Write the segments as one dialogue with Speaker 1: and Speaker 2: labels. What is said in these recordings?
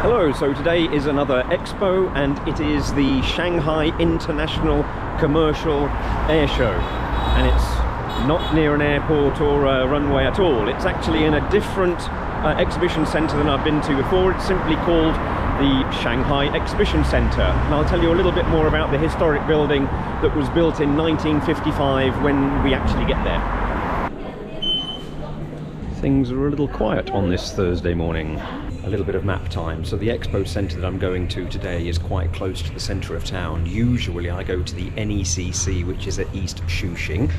Speaker 1: Hello, so today is another Expo and it is the Shanghai International Commercial Airshow, and it's not near an airport or a runway at all. It's actually in a different exhibition centre than I've been to before. It's simply called the Shanghai Exhibition Centre, and I'll tell you a little bit more about the historic building that was built in 1955 when we actually get there. Things are a little quiet on this Thursday morning. A little bit of map time. So the Expo Centre that I'm going to today is quite close to the centre of town. Usually I go to the AECC, which is at East Shuxing,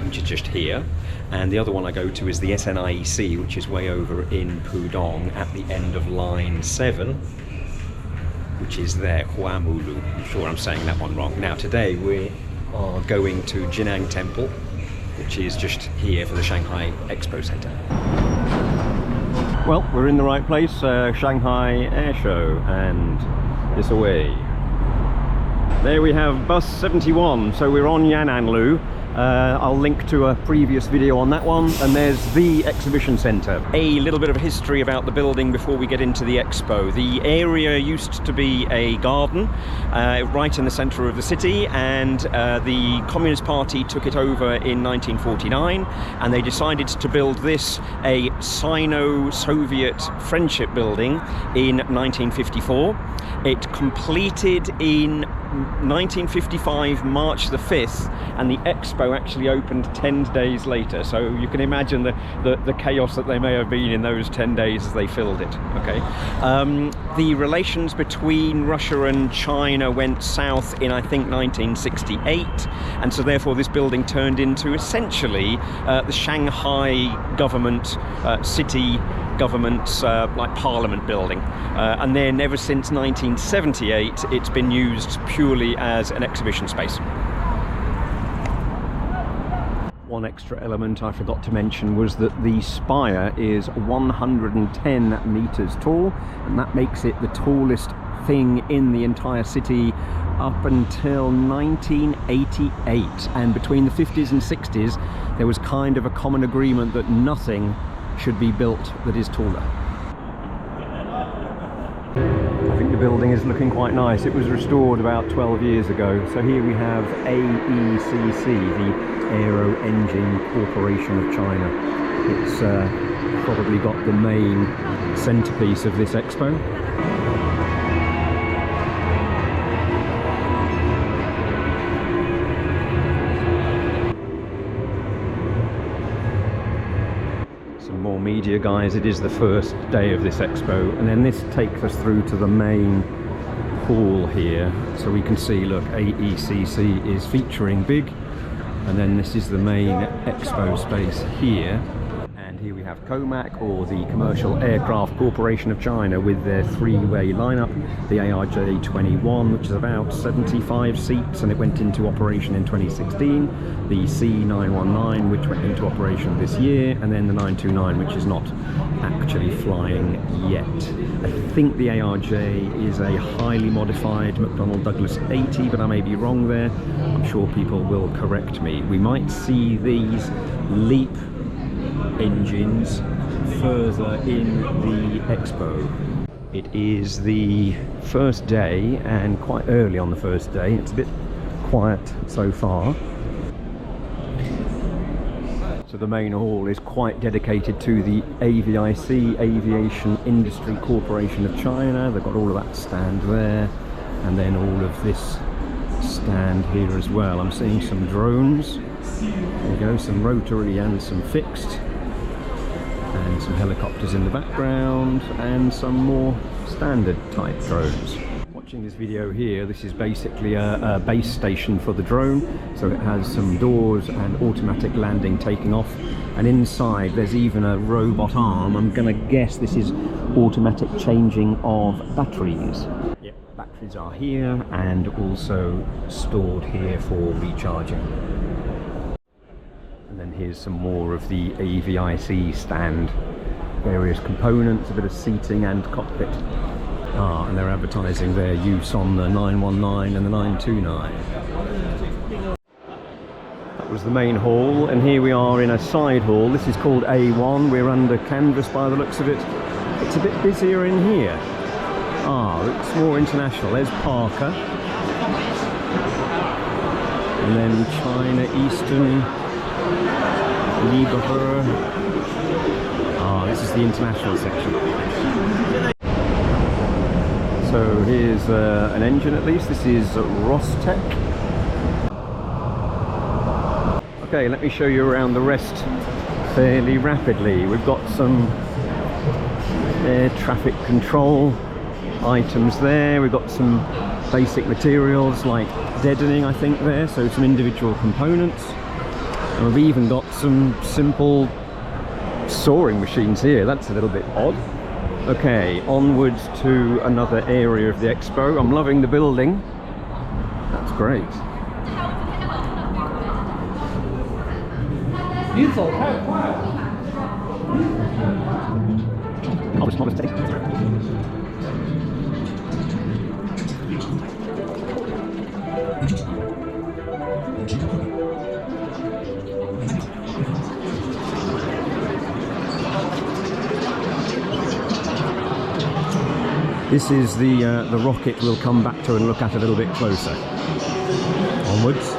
Speaker 1: which is just here, and the other one I go to is the SNIEC, which is way over in Pudong at the end of line 7, which is there, Huamulu. I'm sure I'm saying that one wrong. Now today we are going to Jinang Temple, which is just here for the Shanghai Expo Centre. Well, we're in the right place, Shanghai Airshow, and this away. There we have bus 71, so we're on Yan'anlu. I'll link to a previous video on that one, and there's the exhibition centre. A little bit of history about the building before we get into the expo. The area used to be a garden right in the centre of the city, and the Communist Party took it over in 1949, and they decided to build this, a Sino-Soviet friendship building, in 1954. It completed in 1955, March the 5th, and the Expo actually opened 10 days later, so you can imagine the chaos that they may have been in those 10 days as they filled it. Okay, the relations between Russia and China went south in, I think, 1968, and so therefore this building turned into essentially the Shanghai government, city government's like parliament building, and then ever since 1978 it's been used purely as an exhibition space. One extra element I forgot to mention was that the spire is 110 meters tall, and that makes it the tallest thing in the entire city up until 1988, and between the 50s and 60s there was kind of a common agreement that nothing should be built that is taller. I think the building is looking quite nice. It was restored about 12 years ago. So here we have AECC, the Aero Engine Corporation of China. It's probably got the main centerpiece of this expo. Media guys, it is the first day of this expo, and then this takes us through to the main hall here, so we can see, look, AECC is featuring big, and then this is the main expo space here. And here we have COMAC, or the Commercial Aircraft Corporation of China, with their three-way lineup, the ARJ-21, which is about 75 seats, and it went into operation in 2016, the C919, which went into operation this year, and then the 929, which is not actually flying yet. I think the ARJ is a highly modified McDonnell Douglas 80, but I may be wrong there. I'm sure people will correct me. We might see these LEAP engines further in the expo. It is the first day, and quite early on the first day. It's a bit quiet so far. So the main hall is quite dedicated to the AVIC, Aviation Industry Corporation of China. They've got all of that stand there, and then all of this stand here as well. I'm seeing some drones. There we go, some rotary and some fixed, and some helicopters in the background, and some more standard type drones. Watching this video here, this is basically a base station for the drone, so it has some doors and automatic landing taking off, and inside there's even a robot arm. I'm gonna guess this is automatic changing of batteries. Yep, batteries are here and also stored here for recharging. And then here's some more of the AVIC stand, various components, a bit of seating and cockpit. And they're advertising their use on the 919 and the 929. That was the main hall, and here we are in a side hall. This is called A1. We're under canvas by the looks of it. It's a bit busier in here. it's more international. There's Parker. And then China Eastern, Lieberher. This is the international section. So here's an engine at least. This is Rostec. Okay, let me show you around the rest fairly rapidly. We've got some air traffic control items there. We've got some basic materials like deadening, I think, there, so some individual components. And we've even got some simple soaring machines here. That's a little bit odd. Okay, onwards to another area of the expo. I'm loving the building. That's great. This is the rocket we'll come back to and look at a little bit closer. Onwards.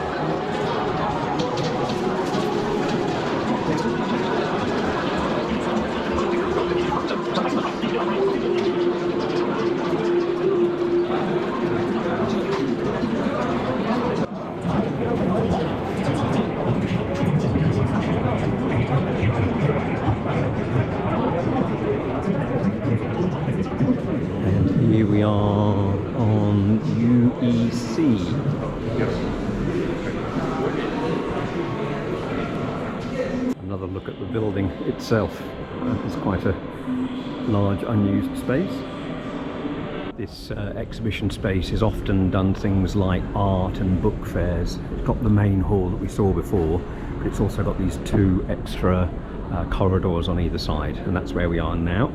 Speaker 1: Here we are on UEC. Another look at the building itself. It's quite a large unused space. This exhibition space has often done things like art and book fairs. It's got the main hall that we saw before, but it's also got these two extra corridors on either side, and that's where we are now.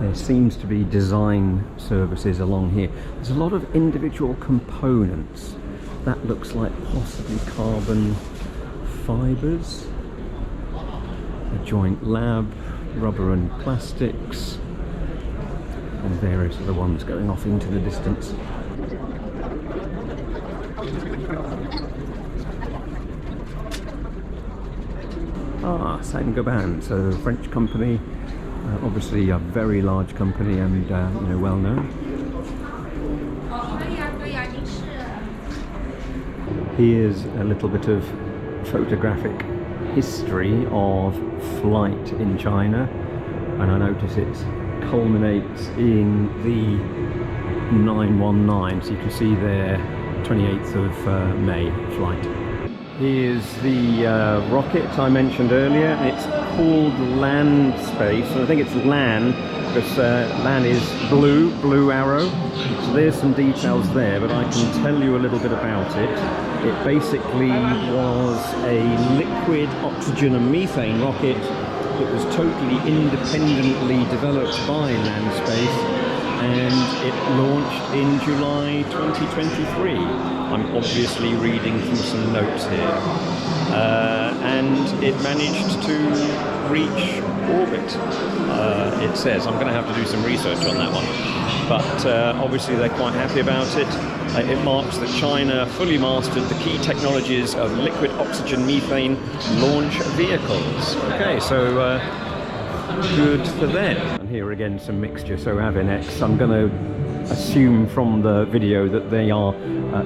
Speaker 1: There seems to be design services along here. There's a lot of individual components. That looks like possibly carbon fibres. A joint lab, rubber and plastics, and various other ones going off into the distance. Saint-Gobain, so a French company. Obviously a very large company and you know, well known. Here's a little bit of photographic history of flight in China, and I notice it culminates in the 919, so you can see there 28th of May flight. Here's the rocket I mentioned earlier. It's called Land Space, and I think it's LAN because LAN is blue arrow. So there's some details there, but I can tell you a little bit about it. It basically was a liquid oxygen and methane rocket that was totally independently developed by Land Space, and it launched in July 2023. I'm obviously reading from some notes here. And it managed to reach orbit, it says. I'm going to have to do some research on that one. But obviously they're quite happy about it. It marks that China fully mastered the key technologies of liquid oxygen methane launch vehicles. Okay, so good for them. And here again some mixture, so Avinex. I'm going to assume from the video that they are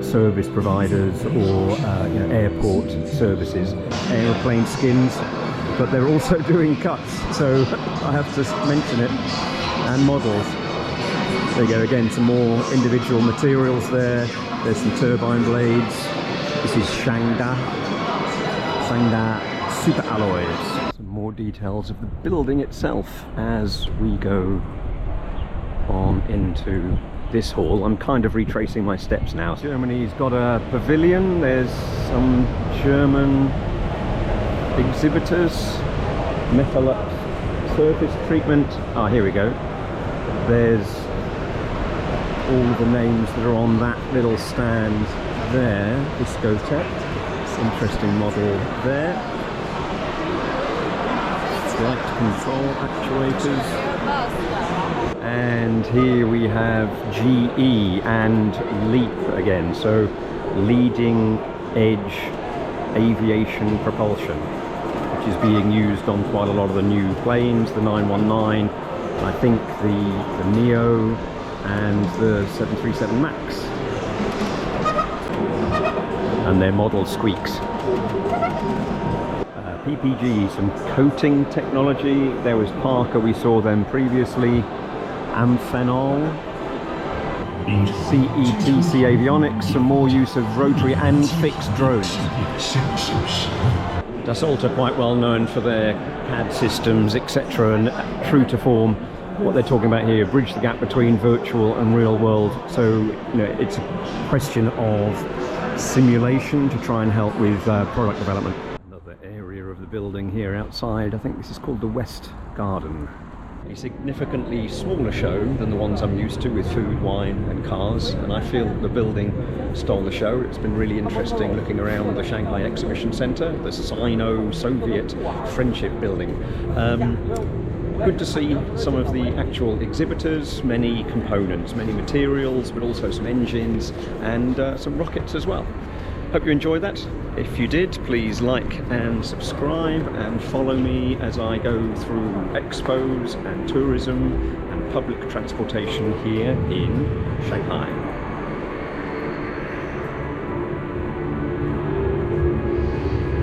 Speaker 1: service providers or you know, airport services, aeroplane skins, but they're also doing cuts, so I have to mention it, and models. There you go, again some more individual materials there. There's some turbine blades. This is Shanghai super alloys. Some more details of the building itself as we go on into this hall. I'm kind of retracing my steps now. Germany's got a pavilion. There's some German exhibitors. Metallux surface treatment. Ah, here we go. There's all the names that are on that little stand there. Discotech. Interesting model there. Flight control actuators. And here we have GE and LEAP again, so leading edge aviation propulsion, which is being used on quite a lot of the new planes, the 919, I think the Neo and the 737 MAX. And their model squeaks. PPG, some coating technology. There was Parker, we saw them previously. Amphenol, CETC Avionics, some more use of rotary and fixed drones. Dassault are quite well known for their CAD systems, etc., and true to form, what they're talking about here, bridge the gap between virtual and real world. So, you know, it's a question of simulation to try and help with product development. Another area of the building here outside, I think this is called the West Garden. A significantly smaller show than the ones I'm used to with food, wine and cars, and I feel the building stole the show. It's been really interesting looking around the Shanghai Exhibition Center, the Sino-Soviet friendship building. Good to see some of the actual exhibitors, many components, many materials, but also some engines and some rockets as well. Hope you enjoyed that. If you did, please like and subscribe and follow me as I go through expos and tourism and public transportation here in Shanghai.